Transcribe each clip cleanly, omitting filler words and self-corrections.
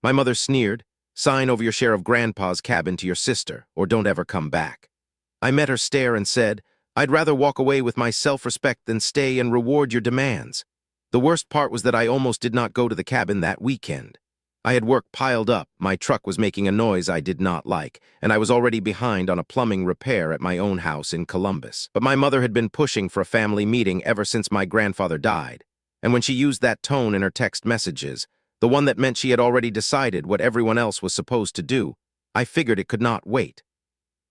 My mother sneered, "Sign over your share of Grandpa's cabin to your sister, or don't ever come back." I met her stare and said, "I'd rather walk away with my self-respect than stay and reward your demands." The worst part was that I almost did not go to the cabin that weekend. I had work piled up, my truck was making a noise I did not like, and I was already behind on a plumbing repair at my own house in Columbus. But my mother had been pushing for a family meeting ever since my grandfather died, and when she used that tone in her text messages, the one that meant she had already decided what everyone else was supposed to do, I figured it could not wait.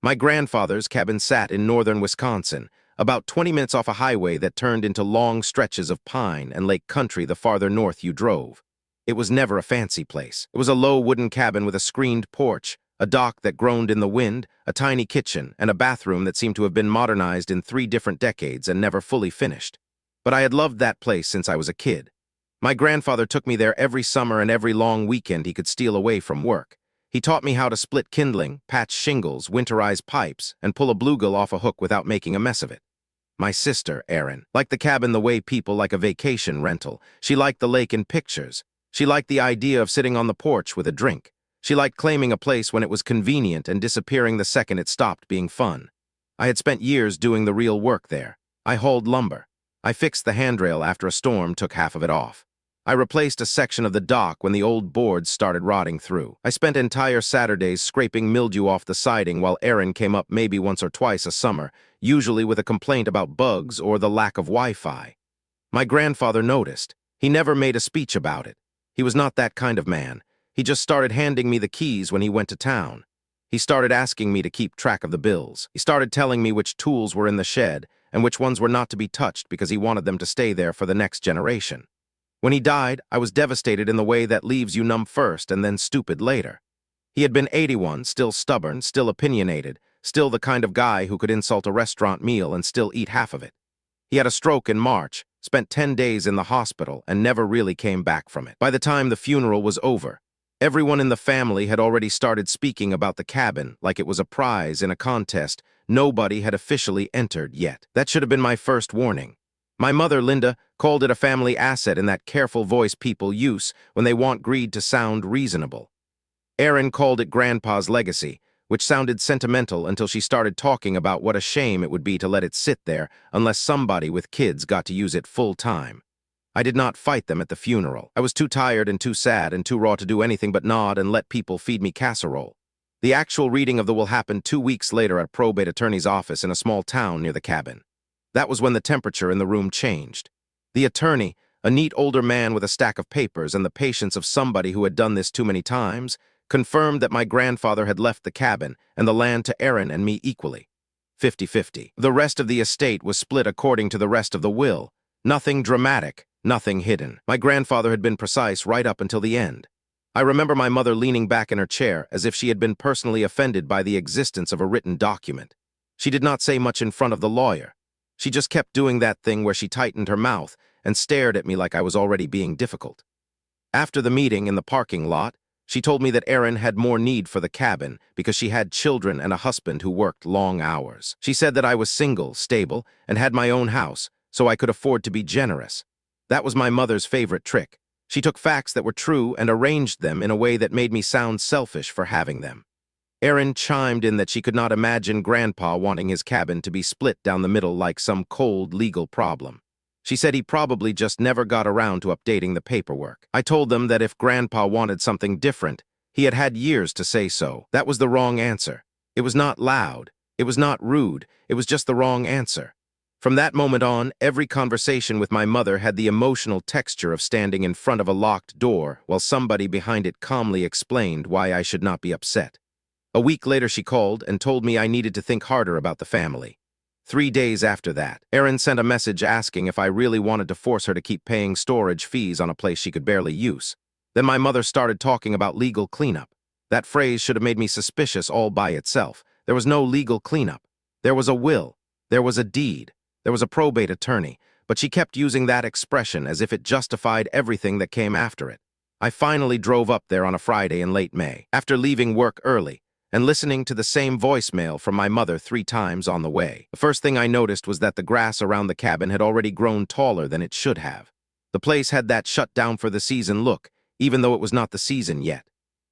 My grandfather's cabin sat in northern Wisconsin, about 20 minutes off a highway that turned into long stretches of pine and lake country the farther north you drove. It was never a fancy place. It was a low wooden cabin with a screened porch, a dock that groaned in the wind, a tiny kitchen, and a bathroom that seemed to have been modernized in 3 different decades and never fully finished. But I had loved that place since I was a kid. My grandfather took me there every summer and every long weekend he could steal away from work. He taught me how to split kindling, patch shingles, winterize pipes, and pull a bluegill off a hook without making a mess of it. My sister, Erin, liked the cabin the way people like a vacation rental. She liked the lake in pictures. She liked the idea of sitting on the porch with a drink. She liked claiming a place when it was convenient and disappearing the second it stopped being fun. I had spent years doing the real work there. I hauled lumber. I fixed the handrail after a storm took half of it off. I replaced a section of the dock when the old boards started rotting through. I spent entire Saturdays scraping mildew off the siding while Erin came up maybe once or twice a summer, usually with a complaint about bugs or the lack of Wi-Fi. My grandfather noticed. He never made a speech about it. He was not that kind of man. He just started handing me the keys when he went to town. He started asking me to keep track of the bills. He started telling me which tools were in the shed and which ones were not to be touched because he wanted them to stay there for the next generation. When he died, I was devastated in the way that leaves you numb first and then stupid later. He had been 81, still stubborn, still opinionated, still the kind of guy who could insult a restaurant meal and still eat half of it. He had a stroke in March, spent 10 days in the hospital, and never really came back from it. By the time the funeral was over, everyone in the family had already started speaking about the cabin like it was a prize in a contest nobody had officially entered yet. That should have been my first warning. My mother, Linda, called it a family asset in that careful voice people use when they want greed to sound reasonable. Erin called it Grandpa's legacy, which sounded sentimental until she started talking about what a shame it would be to let it sit there unless somebody with kids got to use it full time. I did not fight them at the funeral. I was too tired and too sad and too raw to do anything but nod and let people feed me casserole. The actual reading of the will happened 2 weeks later at a probate attorney's office in a small town near the cabin. That was when the temperature in the room changed. The attorney, a neat older man with a stack of papers and the patience of somebody who had done this too many times, confirmed that my grandfather had left the cabin and the land to Erin and me equally. 50-50. The rest of the estate was split according to the rest of the will. Nothing dramatic, nothing hidden. My grandfather had been precise right up until the end. I remember my mother leaning back in her chair as if she had been personally offended by the existence of a written document. She did not say much in front of the lawyer. She just kept doing that thing where she tightened her mouth and stared at me like I was already being difficult. After the meeting in the parking lot, she told me that Erin had more need for the cabin because she had children and a husband who worked long hours. She said that I was single, stable, and had my own house, so I could afford to be generous. That was my mother's favorite trick. She took facts that were true and arranged them in a way that made me sound selfish for having them. Erin chimed in that she could not imagine Grandpa wanting his cabin to be split down the middle like some cold legal problem. She said he probably just never got around to updating the paperwork. I told them that if Grandpa wanted something different, he had had years to say so. That was the wrong answer. It was not loud. It was not rude. It was just the wrong answer. From that moment on, every conversation with my mother had the emotional texture of standing in front of a locked door while somebody behind it calmly explained why I should not be upset. A week later she called and told me I needed to think harder about the family. 3 days after that, Erin sent a message asking if I really wanted to force her to keep paying storage fees on a place she could barely use. Then my mother started talking about legal cleanup. That phrase should have made me suspicious all by itself. There was no legal cleanup. There was a will. There was a deed. There was a probate attorney, but she kept using that expression as if it justified everything that came after it. I finally drove up there on a Friday in late May, after leaving work early, and listening to the same voicemail from my mother 3 times on the way. The first thing I noticed was that the grass around the cabin had already grown taller than it should have. The place had that shut down for the season look, even though it was not the season yet.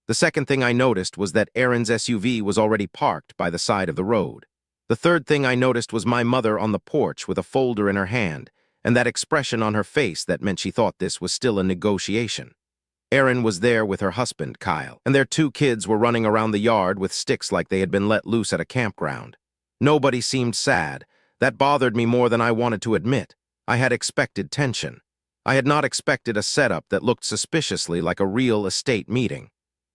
The second thing I noticed was that Erin's SUV was already parked by the side of the road. The third thing I noticed was my mother on the porch with a folder in her hand, and that expression on her face that meant she thought this was still a negotiation. Erin was there with her husband, Kyle, and their 2 kids were running around the yard with sticks like they had been let loose at a campground. Nobody seemed sad. That bothered me more than I wanted to admit. I had expected tension. I had not expected a setup that looked suspiciously like a real estate meeting.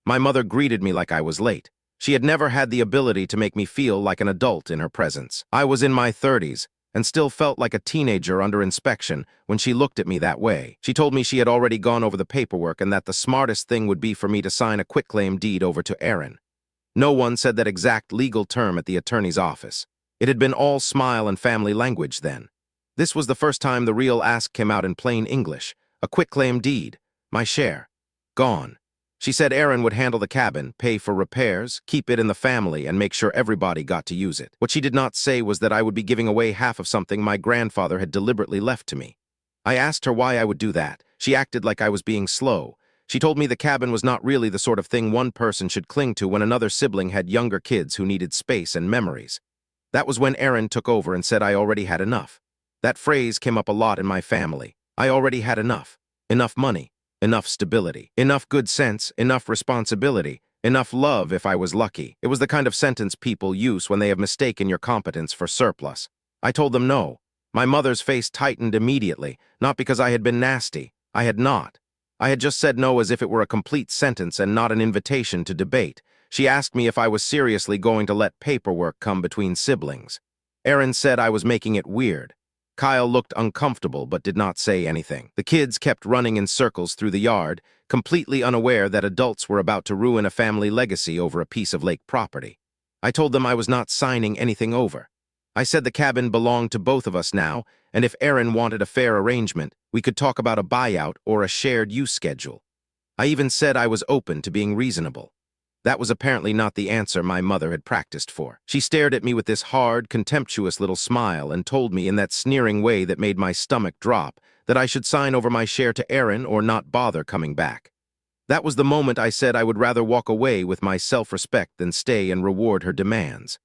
My mother greeted me like I was late. She had never had the ability to make me feel like an adult in her presence. I was in my 30s and still felt like a teenager under inspection when she looked at me that way. She told me she had already gone over the paperwork and that the smartest thing would be for me to sign a quitclaim deed over to Erin. No one said that exact legal term at the attorney's office. It had been all smile and family language then. This was the first time the real ask came out in plain English. A quitclaim deed. My share. Gone. She said Erin would handle the cabin, pay for repairs, keep it in the family, and make sure everybody got to use it. What she did not say was that I would be giving away half of something my grandfather had deliberately left to me. I asked her why I would do that. She acted like I was being slow. She told me the cabin was not really the sort of thing one person should cling to when another sibling had younger kids who needed space and memories. That was when Erin took over and said I already had enough. That phrase came up a lot in my family. I already had enough. Enough money. Enough stability, enough good sense, enough responsibility, enough love if I was lucky. It was the kind of sentence people use when they have mistaken your competence for surplus. I told them no. My mother's face tightened immediately, not because I had been nasty. I had not. I had just said no as if it were a complete sentence and not an invitation to debate. She asked me if I was seriously going to let paperwork come between siblings. Erin said I was making it weird. Kyle looked uncomfortable but did not say anything. The kids kept running in circles through the yard, completely unaware that adults were about to ruin a family legacy over a piece of lake property. I told them I was not signing anything over. I said the cabin belonged to both of us now, and if Erin wanted a fair arrangement, we could talk about a buyout or a shared use schedule. I even said I was open to being reasonable. That was apparently not the answer my mother had practiced for. She stared at me with this hard, contemptuous little smile and told me in that sneering way that made my stomach drop that I should sign over my share to Erin or not bother coming back. That was the moment I said I would rather walk away with my self-respect than stay and reward her demands.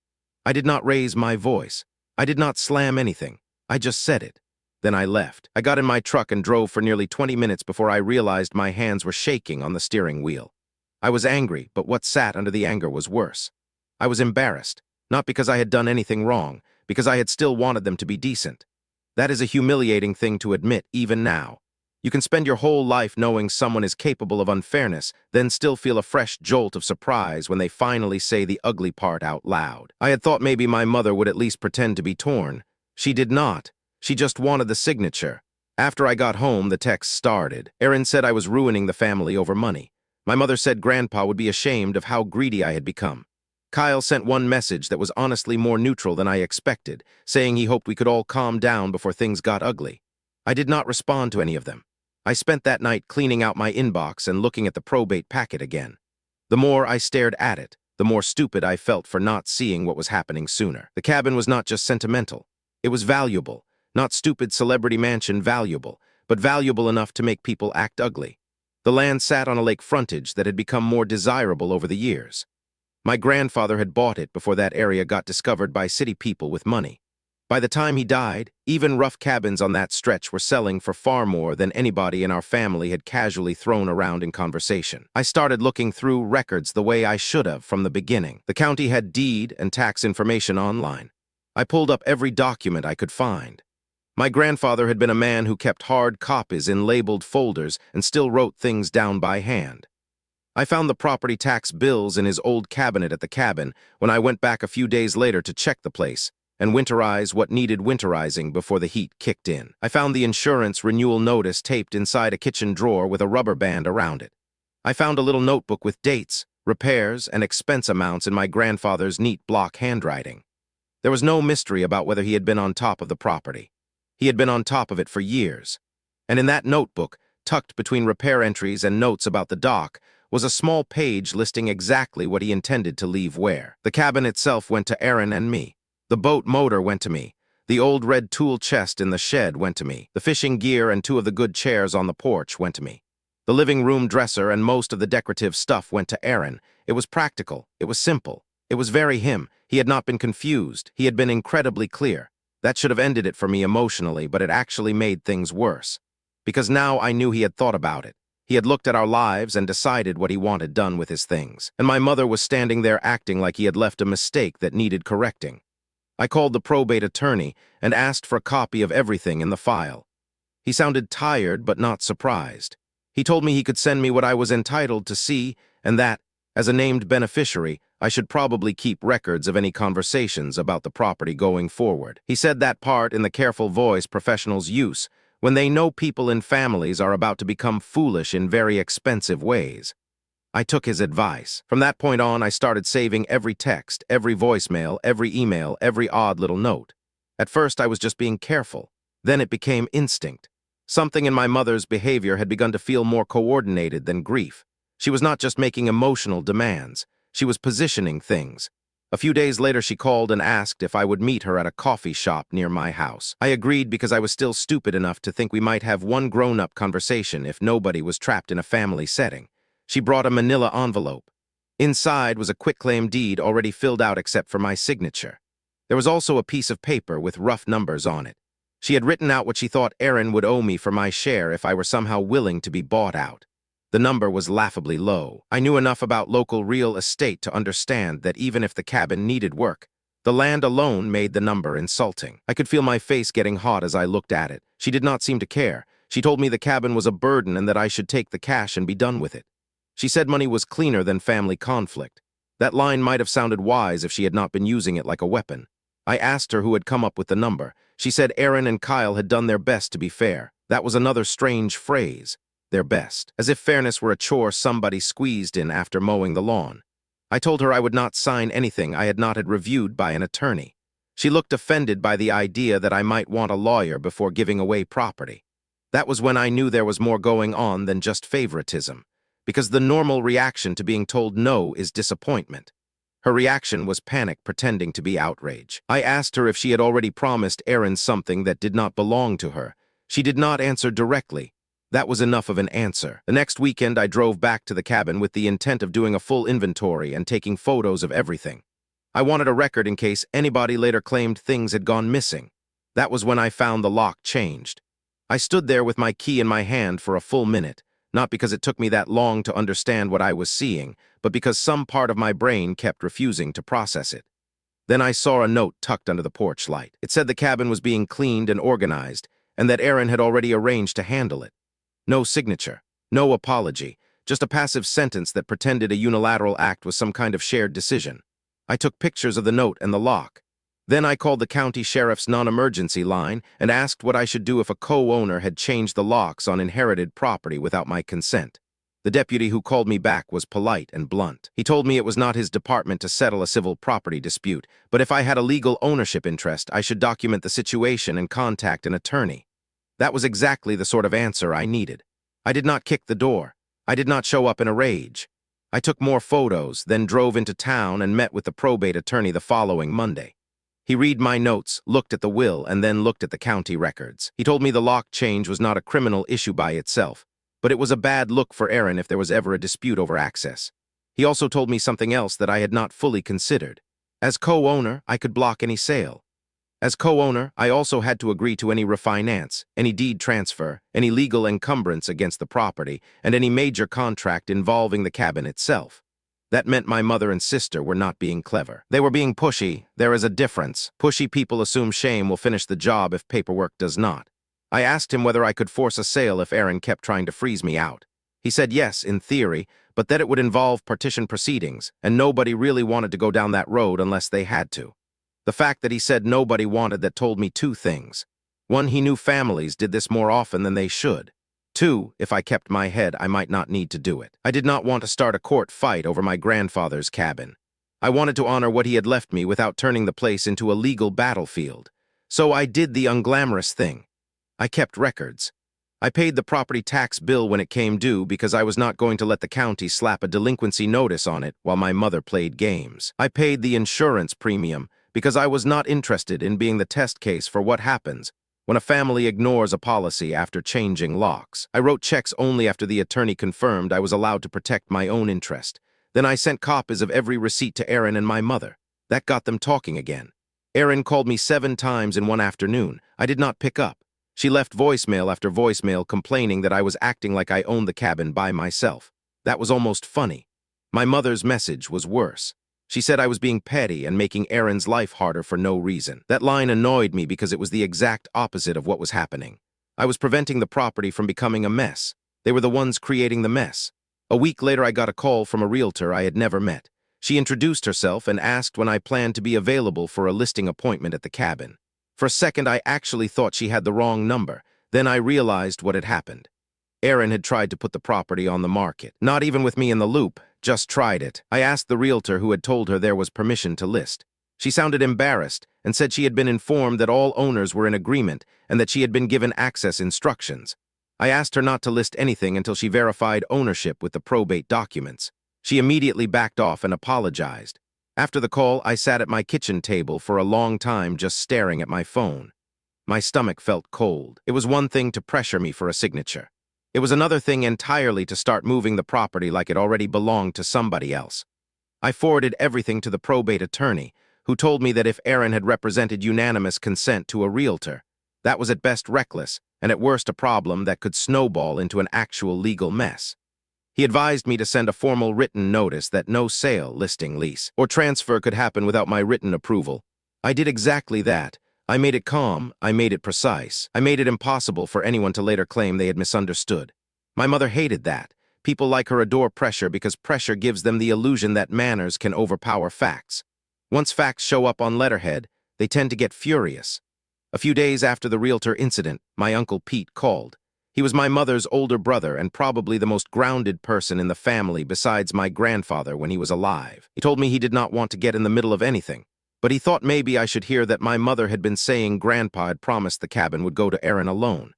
I did not raise my voice. I did not slam anything. I just said it. Then I left. I got in my truck and drove for nearly 20 minutes before I realized my hands were shaking on the steering wheel. I was angry, but what sat under the anger was worse. I was embarrassed, not because I had done anything wrong, because I had still wanted them to be decent. That is a humiliating thing to admit even now. You can spend your whole life knowing someone is capable of unfairness, then still feel a fresh jolt of surprise when they finally say the ugly part out loud. I had thought maybe my mother would at least pretend to be torn. She did not. She just wanted the signature. After I got home, the text started. Erin said I was ruining the family over money. My mother said Grandpa would be ashamed of how greedy I had become. Kyle sent one message that was honestly more neutral than I expected, saying he hoped we could all calm down before things got ugly. I did not respond to any of them. I spent that night cleaning out my inbox and looking at the probate packet again. The more I stared at it, the more stupid I felt for not seeing what was happening sooner. The cabin was not just sentimental. It was valuable. Not stupid celebrity mansion valuable, but valuable enough to make people act ugly. The land sat on a lake frontage that had become more desirable over the years. My grandfather had bought it before that area got discovered by city people with money. By the time he died, even rough cabins on that stretch were selling for far more than anybody in our family had casually thrown around in conversation. I started looking through records the way I should have from the beginning. The county had deed and tax information online. I pulled up every document I could find. My grandfather had been a man who kept hard copies in labeled folders and still wrote things down by hand. I found the property tax bills in his old cabinet at the cabin when I went back a few days later to check the place and winterize what needed winterizing before the heat kicked in. I found the insurance renewal notice taped inside a kitchen drawer with a rubber band around it. I found a little notebook with dates, repairs, and expense amounts in my grandfather's neat block handwriting. There was no mystery about whether he had been on top of the property. He had been on top of it for years. And in that notebook, tucked between repair entries and notes about the dock, was a small page listing exactly what he intended to leave where. The cabin itself went to Erin and me. The boat motor went to me. The old red tool chest in the shed went to me. The fishing gear and 2 of the good chairs on the porch went to me. The living room dresser and most of the decorative stuff went to Aaron. It was practical. It was simple. It was very him. He had not been confused. He had been incredibly clear. That should have ended it for me emotionally, but it actually made things worse. Because now I knew he had thought about it. He had looked at our lives and decided what he wanted done with his things. And my mother was standing there acting like he had left a mistake that needed correcting. I called the probate attorney and asked for a copy of everything in the file. He sounded tired but not surprised. He told me he could send me what I was entitled to see and that, as a named beneficiary, I should probably keep records of any conversations about the property going forward. He said that part in the careful voice professionals use when they know people in families are about to become foolish in very expensive ways. I took his advice. From that point on, I started saving every text, every voicemail, every email, every odd little note. At first, I was just being careful. Then it became instinct. Something in my mother's behavior had begun to feel more coordinated than grief. She was not just making emotional demands. She was positioning things. A few days later, she called and asked if I would meet her at a coffee shop near my house. I agreed because I was still stupid enough to think we might have one grown-up conversation if nobody was trapped in a family setting. She brought a manila envelope. Inside was a quitclaim deed already filled out except for my signature. There was also a piece of paper with rough numbers on it. She had written out what she thought Aaron would owe me for my share if I were somehow willing to be bought out. The number was laughably low. I knew enough about local real estate to understand that even if the cabin needed work, the land alone made the number insulting. I could feel my face getting hot as I looked at it. She did not seem to care. She told me the cabin was a burden and that I should take the cash and be done with it. She said money was cleaner than family conflict. That line might have sounded wise if she had not been using it like a weapon. I asked her who had come up with the number. She said Aaron and Kyle had done their best to be fair. That was another strange phrase. Their best. As if fairness were a chore somebody squeezed in after mowing the lawn. I told her I would not sign anything I had not had reviewed by an attorney. She looked offended by the idea that I might want a lawyer before giving away property. That was when I knew there was more going on than just favoritism, because the normal reaction to being told no is disappointment. Her reaction was panic pretending to be outrage. I asked her if she had already promised Aaron something that did not belong to her. She did not answer directly. That was enough of an answer. The next weekend, I drove back to the cabin with the intent of doing a full inventory and taking photos of everything. I wanted a record in case anybody later claimed things had gone missing. That was when I found the lock changed. I stood there with my key in my hand for a full minute, not because it took me that long to understand what I was seeing, but because some part of my brain kept refusing to process it. Then I saw a note tucked under the porch light. It said the cabin was being cleaned and organized, and that Aaron had already arranged to handle it. No signature, no apology, just a passive sentence that pretended a unilateral act was some kind of shared decision. I took pictures of the note and the lock. Then I called the county sheriff's non-emergency line and asked what I should do if a co-owner had changed the locks on inherited property without my consent. The deputy who called me back was polite and blunt. He told me it was not his department to settle a civil property dispute, but if I had a legal ownership interest, I should document the situation and contact an attorney. That was exactly the sort of answer I needed. I did not kick the door. I did not show up in a rage. I took more photos, then drove into town and met with the probate attorney the following Monday. He read my notes, looked at the will, and then looked at the county records. He told me the lock change was not a criminal issue by itself, but it was a bad look for Aaron if there was ever a dispute over access. He also told me something else that I had not fully considered. As co-owner, I could block any sale. As co-owner, I also had to agree to any refinance, any deed transfer, any legal encumbrance against the property, and any major contract involving the cabin itself. That meant my mother and sister were not being clever. They were being pushy. There is a difference. Pushy people assume shame will finish the job if paperwork does not. I asked him whether I could force a sale if Aaron kept trying to freeze me out. He said yes, in theory, but that it would involve partition proceedings, and nobody really wanted to go down that road unless they had to. The fact that he said nobody wanted that told me two things. One, he knew families did this more often than they should. Two, if I kept my head, I might not need to do it. I did not want to start a court fight over my grandfather's cabin. I wanted to honor what he had left me without turning the place into a legal battlefield. So I did the unglamorous thing. I kept records. I paid the property tax bill when it came due because I was not going to let the county slap a delinquency notice on it while my mother played games. I paid the insurance premium because I was not interested in being the test case for what happens when a family ignores a policy after changing locks. I wrote checks only after the attorney confirmed I was allowed to protect my own interest. Then I sent copies of every receipt to Erin and my mother. That got them talking again. Erin called me 7 times in one afternoon. I did not pick up. She left voicemail after voicemail complaining that I was acting like I owned the cabin by myself. That was almost funny. My mother's message was worse. She said I was being petty and making Erin's life harder for no reason. That line annoyed me because it was the exact opposite of what was happening. I was preventing the property from becoming a mess. They were the ones creating the mess. A week later, I got a call from a realtor I had never met. She introduced herself and asked when I planned to be available for a listing appointment at the cabin. For a second, I actually thought she had the wrong number. Then I realized what had happened. Erin had tried to put the property on the market. Not even with me in the loop, just tried it. I asked the realtor who had told her there was permission to list. She sounded embarrassed and said she had been informed that all owners were in agreement and that she had been given access instructions. I asked her not to list anything until she verified ownership with the probate documents. She immediately backed off and apologized. After the call, I sat at my kitchen table for a long time just staring at my phone. My stomach felt cold. It was one thing to pressure me for a signature. It was another thing entirely to start moving the property like it already belonged to somebody else. I forwarded everything to the probate attorney, who told me that if Erin had represented unanimous consent to a realtor, that was at best reckless and at worst a problem that could snowball into an actual legal mess. He advised me to send a formal written notice that no sale, listing, lease, or transfer could happen without my written approval. I did exactly that. I made it calm, I made it precise, I made it impossible for anyone to later claim they had misunderstood. My mother hated that. People like her adore pressure because pressure gives them the illusion that manners can overpower facts. Once facts show up on letterhead, they tend to get furious. A few days after the realtor incident, my Uncle Pete called. He was my mother's older brother and probably the most grounded person in the family besides my grandfather when he was alive. He told me he did not want to get in the middle of anything, but he thought maybe I should hear that my mother had been saying Grandpa had promised the cabin would go to Erin alone.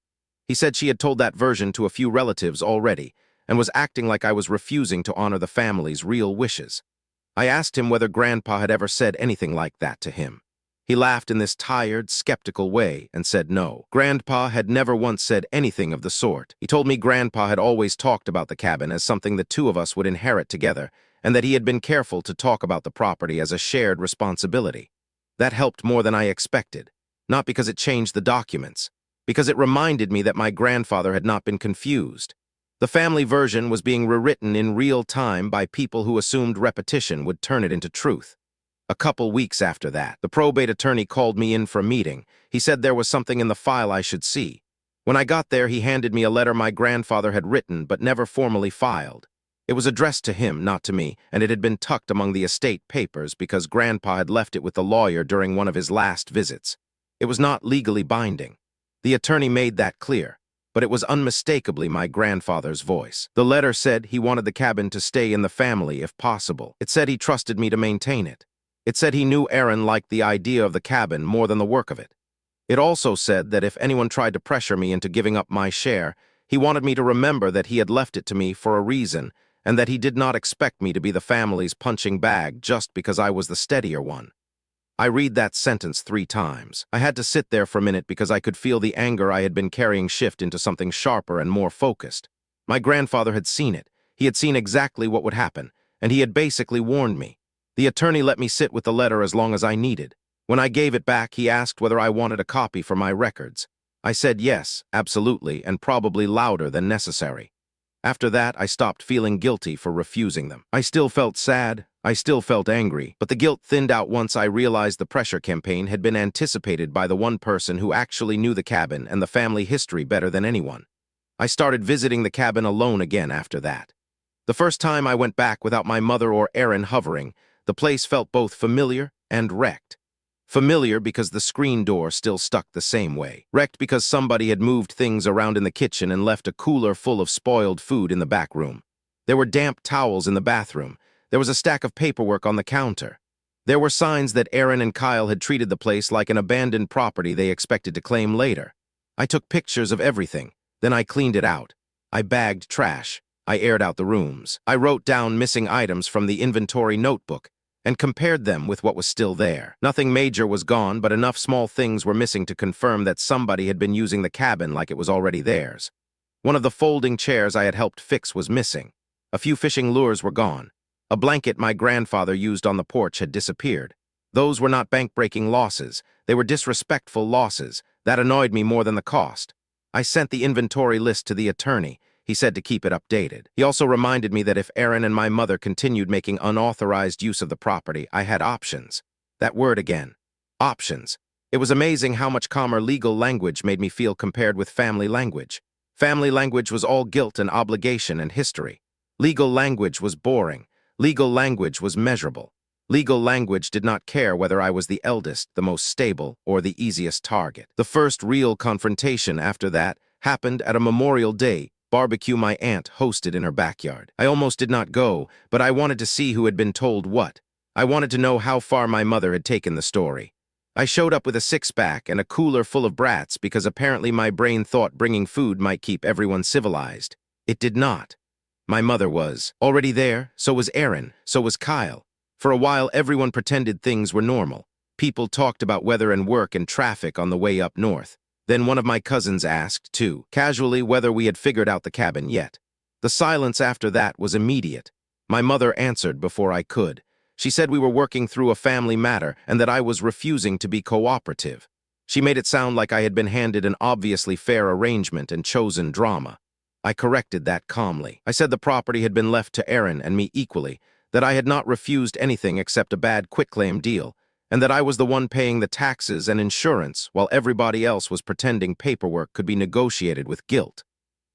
He said she had told that version to a few relatives already and was acting like I was refusing to honor the family's real wishes. I asked him whether Grandpa had ever said anything like that to him. He laughed in this tired, skeptical way and said no. Grandpa had never once said anything of the sort. He told me Grandpa had always talked about the cabin as something the two of us would inherit together, and that he had been careful to talk about the property as a shared responsibility. That helped more than I expected, not because it changed the documents, because it reminded me that my grandfather had not been confused. The family version was being rewritten in real time by people who assumed repetition would turn it into truth. A couple weeks after that, the probate attorney called me in for a meeting. He said there was something in the file I should see. When I got there, he handed me a letter my grandfather had written but never formally filed. It was addressed to him, not to me, and it had been tucked among the estate papers because Grandpa had left it with the lawyer during one of his last visits. It was not legally binding. The attorney made that clear, but it was unmistakably my grandfather's voice. The letter said he wanted the cabin to stay in the family if possible. It said he trusted me to maintain it. It said he knew Erin liked the idea of the cabin more than the work of it. It also said that if anyone tried to pressure me into giving up my share, he wanted me to remember that he had left it to me for a reason, and that he did not expect me to be the family's punching bag just because I was the steadier one. I read that sentence 3 times. I had to sit there for a minute because I could feel the anger I had been carrying shift into something sharper and more focused. My grandfather had seen it. He had seen exactly what would happen, and he had basically warned me. The attorney let me sit with the letter as long as I needed. When I gave it back, he asked whether I wanted a copy for my records. I said yes, absolutely, and probably louder than necessary. After that, I stopped feeling guilty for refusing them. I still felt sad, I still felt angry, but the guilt thinned out once I realized the pressure campaign had been anticipated by the one person who actually knew the cabin and the family history better than anyone. I started visiting the cabin alone again after that. The first time I went back without my mother or Erin hovering, the place felt both familiar and wrecked. Familiar because the screen door still stuck the same way. Wrecked because somebody had moved things around in the kitchen and left a cooler full of spoiled food in the back room. There were damp towels in the bathroom. There was a stack of paperwork on the counter. There were signs that Erin and Kyle had treated the place like an abandoned property they expected to claim later. I took pictures of everything. Then I cleaned it out. I bagged trash. I aired out the rooms. I wrote down missing items from the inventory notebook. and compared them with what was still there. Nothing major was gone, but enough small things were missing to confirm that somebody had been using the cabin like it was already theirs. One of the folding chairs I had helped fix was missing. A few fishing lures were gone. A blanket my grandfather used on the porch had disappeared. Those were not bank-breaking losses. They were disrespectful losses. That annoyed me more than the cost. I sent the inventory list to the attorney. He said to keep it updated. He also reminded me that if Aaron and my mother continued making unauthorized use of the property, I had options. That word again. Options. It was amazing how much calmer legal language made me feel compared with family language. Family language was all guilt and obligation and history. Legal language was boring. Legal language was measurable. Legal language did not care whether I was the eldest, the most stable, or the easiest target. The first real confrontation after that happened at a Memorial Day barbecue my aunt hosted in her backyard. I almost did not go, but I wanted to see who had been told what. I wanted to know how far my mother had taken the story. I showed up with a six-pack and a cooler full of brats because apparently my brain thought bringing food might keep everyone civilized. It did not. My mother was already there, so was Aaron, so was Kyle. For a while, everyone pretended things were normal. People talked about weather and work and traffic on the way up north. Then one of my cousins asked, too, casually, whether we had figured out the cabin yet. The silence after that was immediate. My mother answered before I could. She said we were working through a family matter and that I was refusing to be cooperative. She made it sound like I had been handed an obviously fair arrangement and chosen drama. I corrected that calmly. I said the property had been left to Aaron and me equally, that I had not refused anything except a bad quitclaim deal, and that I was the one paying the taxes and insurance while everybody else was pretending paperwork could be negotiated with guilt.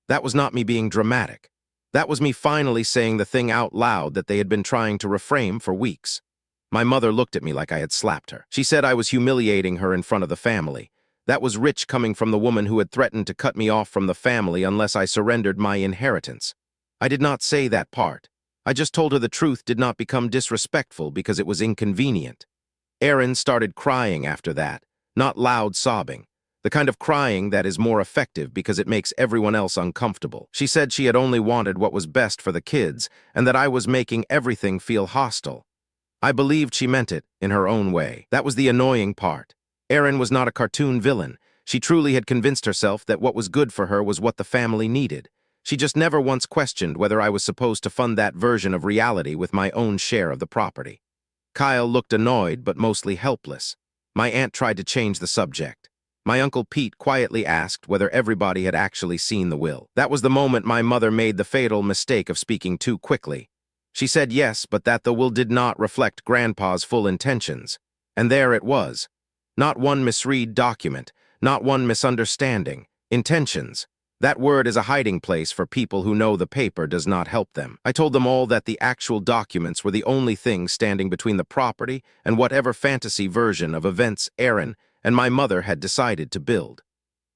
That was not me being dramatic. That was me finally saying the thing out loud that they had been trying to reframe for weeks. My mother looked at me like I had slapped her. She said I was humiliating her in front of the family. That was rich coming from the woman who had threatened to cut me off from the family unless I surrendered my inheritance. I did not say that part. I just told her the truth did not become disrespectful because it was inconvenient. Aaron started crying after that, not loud sobbing, the kind of crying that is more effective because it makes everyone else uncomfortable. She said she had only wanted what was best for the kids and that I was making everything feel hostile. I believed she meant it in her own way. That was the annoying part. Aaron was not a cartoon villain. She truly had convinced herself that what was good for her was what the family needed. She just never once questioned whether I was supposed to fund that version of reality with my own share of the property. Kyle looked annoyed but mostly helpless. My aunt tried to change the subject. My Uncle Pete quietly asked whether everybody had actually seen the will. That was the moment my mother made the fatal mistake of speaking too quickly. She said yes, but that the will did not reflect Grandpa's full intentions. And there it was. Not one misread document, not one misunderstanding. Intentions. That word is a hiding place for people who know the paper does not help them. I told them all that the actual documents were the only thing standing between the property and whatever fantasy version of events Aaron and my mother had decided to build.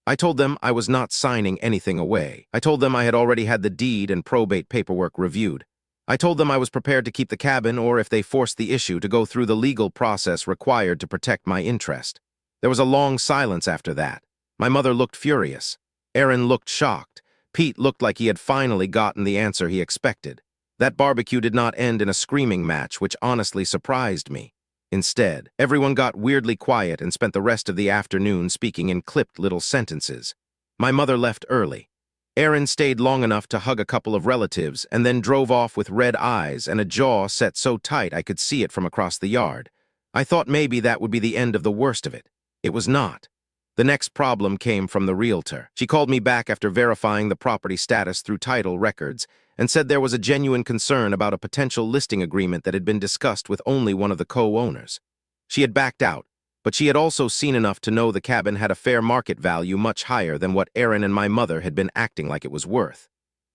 I told them I was not signing anything away. I told them I had already had the deed and probate paperwork reviewed. I told them I was prepared to keep the cabin or, if they forced the issue, to go through the legal process required to protect my interest. There was a long silence after that. My mother looked furious. Aaron looked shocked. Pete looked like he had finally gotten the answer he expected. That barbecue did not end in a screaming match, which honestly surprised me. Instead, everyone got weirdly quiet and spent the rest of the afternoon speaking in clipped little sentences. My mother left early. Aaron stayed long enough to hug a couple of relatives and then drove off with red eyes and a jaw set so tight I could see it from across the yard. I thought maybe that would be the end of the worst of it. It was not. The next problem came from the realtor. She called me back after verifying the property status through title records and said there was a genuine concern about a potential listing agreement that had been discussed with only one of the co-owners. She had backed out, but she had also seen enough to know the cabin had a fair market value much higher than what Aaron and my mother had been acting like it was worth.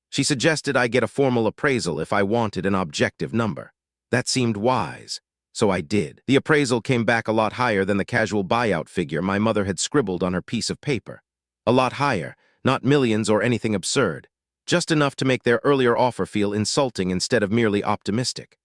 She suggested I get a formal appraisal if I wanted an objective number. That seemed wise. So I did. The appraisal came back a lot higher than the casual buyout figure my mother had scribbled on her piece of paper. A lot higher, not millions or anything absurd. Just enough to make their earlier offer feel insulting instead of merely optimistic.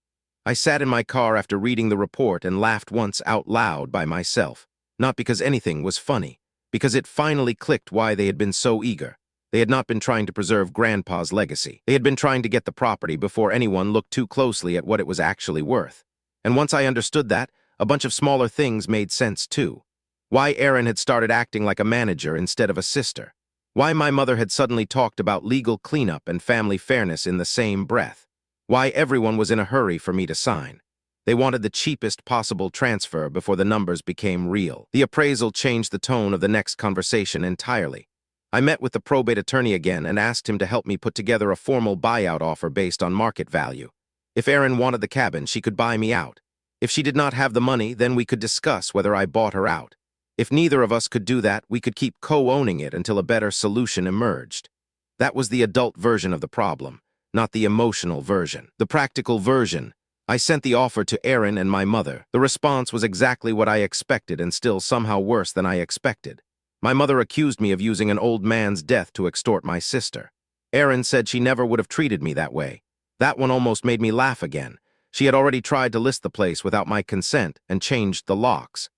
I sat in my car after reading the report and laughed once out loud by myself. Not because anything was funny, because it finally clicked why they had been so eager. They had not been trying to preserve Grandpa's legacy. They had been trying to get the property before anyone looked too closely at what it was actually worth. And once I understood that, a bunch of smaller things made sense too. Why Erin had started acting like a manager instead of a sister. Why my mother had suddenly talked about legal cleanup and family fairness in the same breath. Why everyone was in a hurry for me to sign. They wanted the cheapest possible transfer before the numbers became real. The appraisal changed the tone of the next conversation entirely. I met with the probate attorney again and asked him to help me put together a formal buyout offer based on market value. If Erin wanted the cabin, she could buy me out. If she did not have the money, then we could discuss whether I bought her out. If neither of us could do that, we could keep co-owning it until a better solution emerged. That was the adult version of the problem, not the emotional version. The practical version. I sent the offer to Erin and my mother. The response was exactly what I expected and still somehow worse than I expected. My mother accused me of using an old man's death to extort my sister. Erin said she never would have treated me that way. That one almost made me laugh again. She had already tried to list the place without my consent and changed the locks.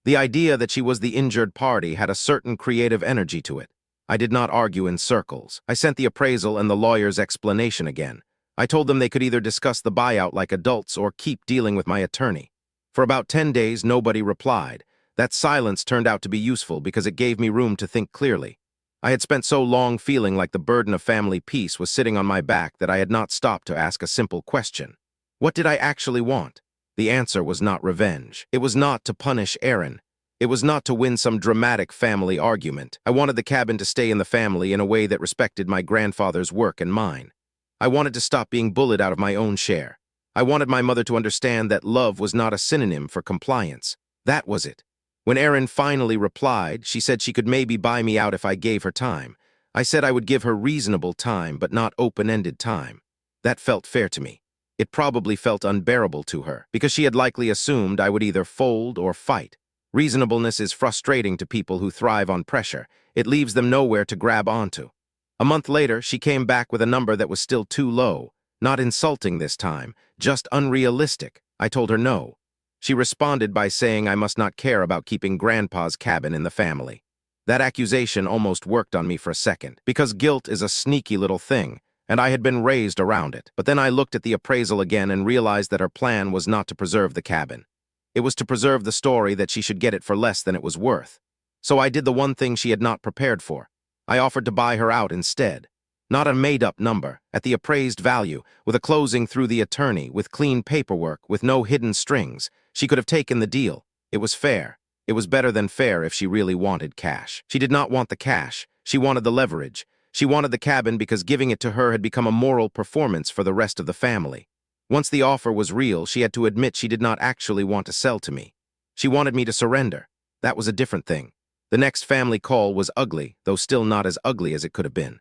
The idea that she was the injured party had a certain creative energy to it. I did not argue in circles. I sent the appraisal and the lawyer's explanation again. I told them they could either discuss the buyout like adults or keep dealing with my attorney. For about 10 days, nobody replied. That silence turned out to be useful because it gave me room to think clearly. I had spent so long feeling like the burden of family peace was sitting on my back that I had not stopped to ask a simple question. What did I actually want? The answer was not revenge. It was not to punish Erin. It was not to win some dramatic family argument. I wanted the cabin to stay in the family in a way that respected my grandfather's work and mine. I wanted to stop being bullied out of my own share. I wanted my mother to understand that love was not a synonym for compliance. That was it. When Erin finally replied, she said she could maybe buy me out if I gave her time. I said I would give her reasonable time, but not open-ended time. That felt fair to me. It probably felt unbearable to her, because she had likely assumed I would either fold or fight. Reasonableness is frustrating to people who thrive on pressure. It leaves them nowhere to grab onto. A month later, she came back with a number that was still too low. Not insulting this time, just unrealistic. I told her no. She responded by saying I must not care about keeping Grandpa's cabin in the family. That accusation almost worked on me for a second, because guilt is a sneaky little thing, and I had been raised around it. But then I looked at the appraisal again and realized that her plan was not to preserve the cabin. It was to preserve the story that she should get it for less than it was worth. So I did the one thing she had not prepared for. I offered to buy her out instead. Not a made-up number, at the appraised value, with a closing through the attorney, with clean paperwork, with no hidden strings. She could have taken the deal. It was fair. It was better than fair if she really wanted cash. She did not want the cash. She wanted the leverage. She wanted the cabin because giving it to her had become a moral performance for the rest of the family. Once the offer was real, she had to admit she did not actually want to sell to me. She wanted me to surrender. That was a different thing. The next family call was ugly, though still not as ugly as it could have been.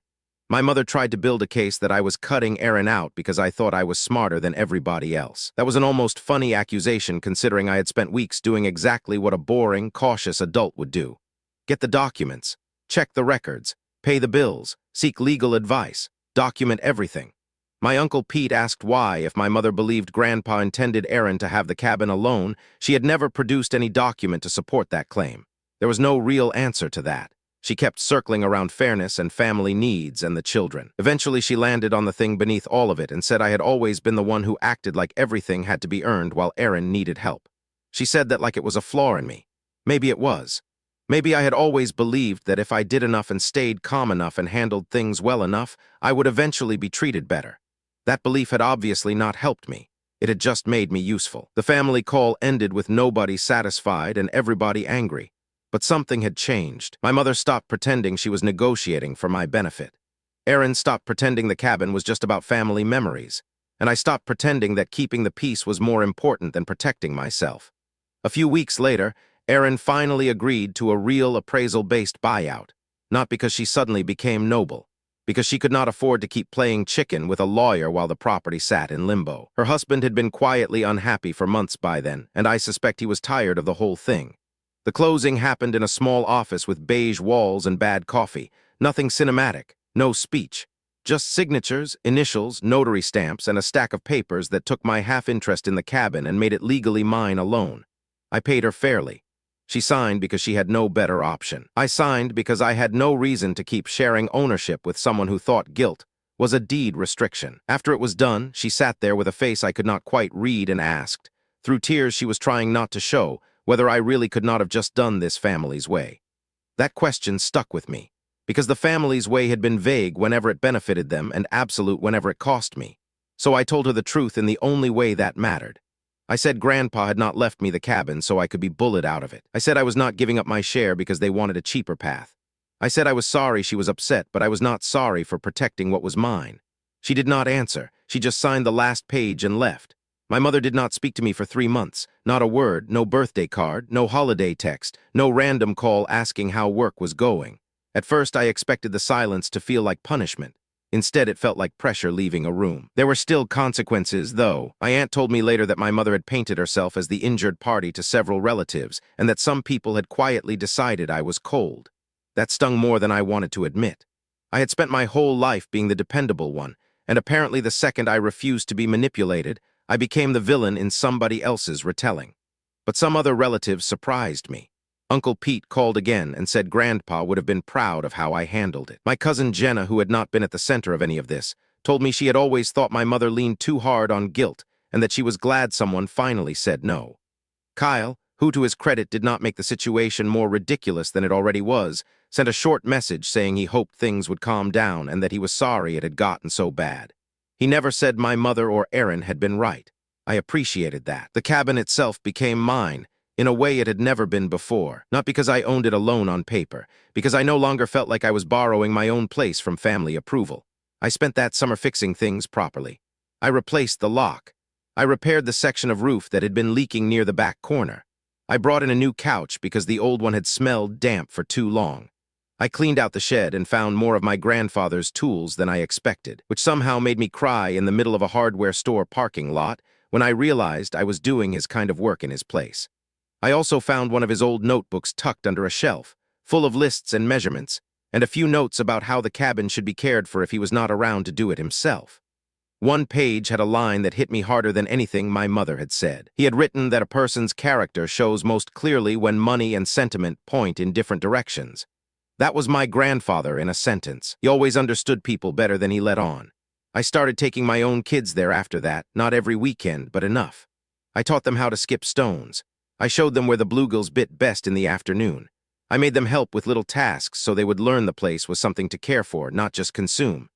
My mother tried to build a case that I was cutting Erin out because I thought I was smarter than everybody else. That was an almost funny accusation considering I had spent weeks doing exactly what a boring, cautious adult would do. Get the documents, check the records, pay the bills, seek legal advice, document everything. My Uncle Pete asked why, if my mother believed Grandpa intended Erin to have the cabin alone, she had never produced any document to support that claim. There was no real answer to that. She kept circling around fairness and family needs and the children. Eventually, she landed on the thing beneath all of it and said I had always been the one who acted like everything had to be earned while Erin needed help. She said that like it was a flaw in me. Maybe it was. Maybe I had always believed that if I did enough and stayed calm enough and handled things well enough, I would eventually be treated better. That belief had obviously not helped me. It had just made me useful. The family call ended with nobody satisfied and everybody angry. But something had changed. My mother stopped pretending she was negotiating for my benefit. Erin stopped pretending the cabin was just about family memories. And I stopped pretending that keeping the peace was more important than protecting myself. A few weeks later, Erin finally agreed to a real appraisal-based buyout. Not because she suddenly became noble. Because she could not afford to keep playing chicken with a lawyer while the property sat in limbo. Her husband had been quietly unhappy for months by then, and I suspect he was tired of the whole thing. The closing happened in a small office with beige walls and bad coffee. Nothing cinematic, no speech. Just signatures, initials, notary stamps, and a stack of papers that took my half-interest in the cabin and made it legally mine alone. I paid her fairly. She signed because she had no better option. I signed because I had no reason to keep sharing ownership with someone who thought guilt was a deed restriction. After it was done, she sat there with a face I could not quite read and asked, Through tears, she was trying not to show whether I really could not have just done this family's way. That question stuck with me, because the family's way had been vague whenever it benefited them and absolute whenever it cost me. So I told her the truth in the only way that mattered. I said Grandpa had not left me the cabin so I could be bullied out of it. I said I was not giving up my share because they wanted a cheaper path. I said I was sorry she was upset, but I was not sorry for protecting what was mine. She did not answer. She just signed the last page and left. My mother did not speak to me for 3 months. Not a word, no birthday card, no holiday text, no random call asking how work was going. At first, I expected the silence to feel like punishment. Instead, it felt like pressure leaving a room. There were still consequences, though. My aunt told me later that my mother had painted herself as the injured party to several relatives, and that some people had quietly decided I was cold. That stung more than I wanted to admit. I had spent my whole life being the dependable one, and apparently the second I refused to be manipulated, I became the villain in somebody else's retelling. But some other relatives surprised me. Uncle Pete called again and said Grandpa would have been proud of how I handled it. My cousin Jenna, who had not been at the center of any of this, told me she had always thought my mother leaned too hard on guilt and that she was glad someone finally said no. Kyle, who to his credit did not make the situation more ridiculous than it already was, sent a short message saying he hoped things would calm down and that he was sorry it had gotten so bad. He never said my mother or Erin had been right. I appreciated that. The cabin itself became mine, in a way it had never been before, not because I owned it alone on paper, because I no longer felt like I was borrowing my own place from family approval. I spent that summer fixing things properly. I replaced the lock. I repaired the section of roof that had been leaking near the back corner. I brought in a new couch because the old one had smelled damp for too long. I cleaned out the shed and found more of my grandfather's tools than I expected, which somehow made me cry in the middle of a hardware store parking lot when I realized I was doing his kind of work in his place. I also found one of his old notebooks tucked under a shelf, full of lists and measurements, and a few notes about how the cabin should be cared for if he was not around to do it himself. One page had a line that hit me harder than anything my mother had said. He had written that a person's character shows most clearly when money and sentiment point in different directions. That was my grandfather in a sentence. He always understood people better than he let on. I started taking my own kids there after that, not every weekend, but enough. I taught them how to skip stones. I showed them where the bluegills bit best in the afternoon. I made them help with little tasks so they would learn the place was something to care for, not just consume.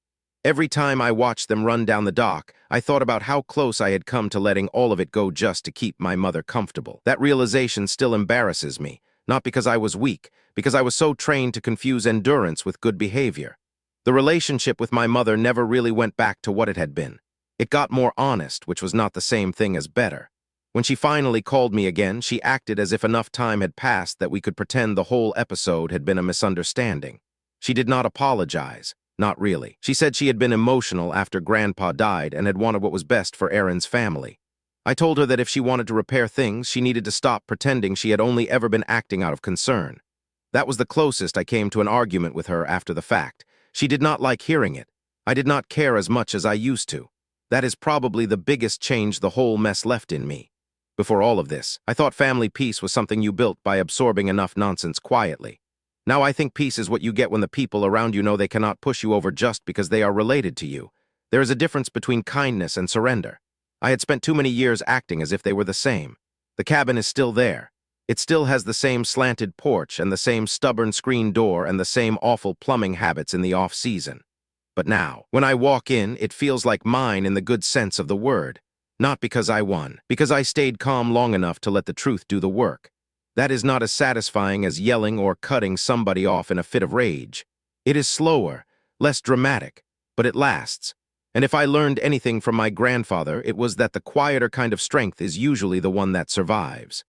Every time I watched them run down the dock, I thought about how close I had come to letting all of it go just to keep my mother comfortable. That realization still embarrasses me, not because I was weak, because I was so trained to confuse endurance with good behavior. The relationship with my mother never really went back to what it had been. It got more honest, which was not the same thing as better. When she finally called me again, she acted as if enough time had passed that we could pretend the whole episode had been a misunderstanding. She did not apologize. Not really. She said she had been emotional after Grandpa died and had wanted what was best for Erin's family. I told her that if she wanted to repair things, she needed to stop pretending she had only ever been acting out of concern. That was the closest I came to an argument with her after the fact. She did not like hearing it. I did not care as much as I used to. That is probably the biggest change the whole mess left in me. Before all of this, I thought family peace was something you built by absorbing enough nonsense quietly. Now I think peace is what you get when the people around you know they cannot push you over just because they are related to you. There is a difference between kindness and surrender. I had spent too many years acting as if they were the same. The cabin is still there. It still has the same slanted porch and the same stubborn screen door and the same awful plumbing habits in the off-season. But now, when I walk in, it feels like mine in the good sense of the word. Not because I won, because I stayed calm long enough to let the truth do the work. That is not as satisfying as yelling or cutting somebody off in a fit of rage. It is slower, less dramatic, but it lasts. And if I learned anything from my grandfather, it was that the quieter kind of strength is usually the one that survives.